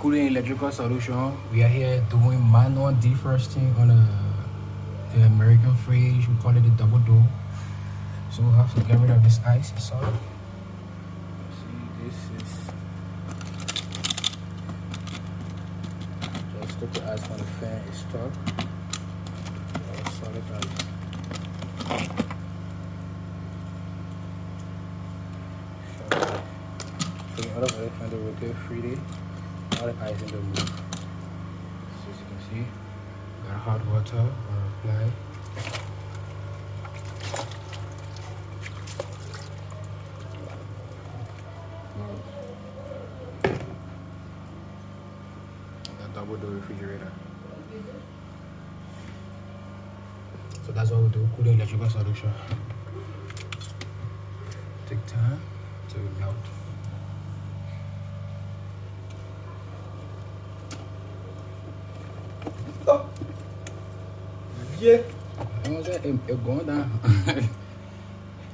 cooling electrical solution. We are here doing manual defrosting on the American fridge. We call it the double door. So we have to get rid of this ice inside. See, this is just took the ice from the fan. It's stuck. Solid ice. So in order for the fan to rotate freely, all the ice in the move. So as you can see, got hot water apply. The double door refrigerator. So that's what we do, cooling electrical solution. Take time to melt. Oh. Yeah. It's going down.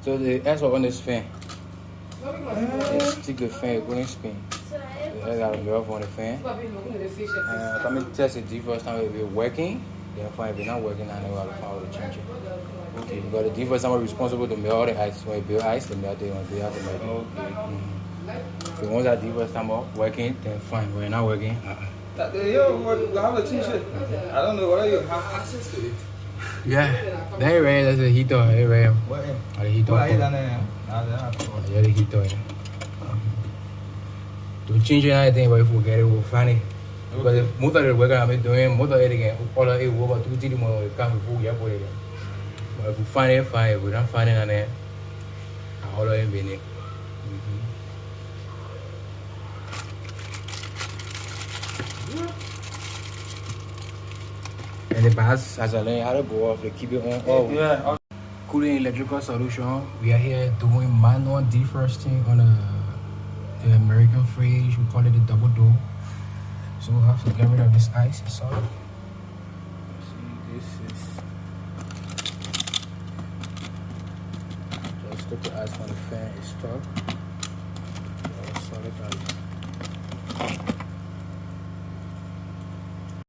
So the air on this fan. Stick the fan, it wouldn't spin. So I got a valve on the fan. Come and test it first time if it's working. Then fine, if it's not working, I know how to change it. Okay, because the defrost is responsible to melt all the ice. When you build ice, they melt it. When they have to melt it. Okay. So once that defrost time working, then fine. When it's not working, You have to change it. I don't know whether you have access to it. yeah, that right. That's the heater. That right. What? The heater. What is Yeah, the heater. To change anything, but if we get it, we'll find it. Because if most of the work I'm doing, most of it again, all of it over 2 3 more come before you put it. But if we find it, fine. If we don't find it, then all of it be it. And the pass, as I learned how to go off, they keep it on. Oh, Yeah. cooling electrical solution. We are here doing manual defrosting on the American fridge. We call it the double door. So we have to get rid of this ice inside. See, this is just took the ice from the fan. It's stuck. Solid ice.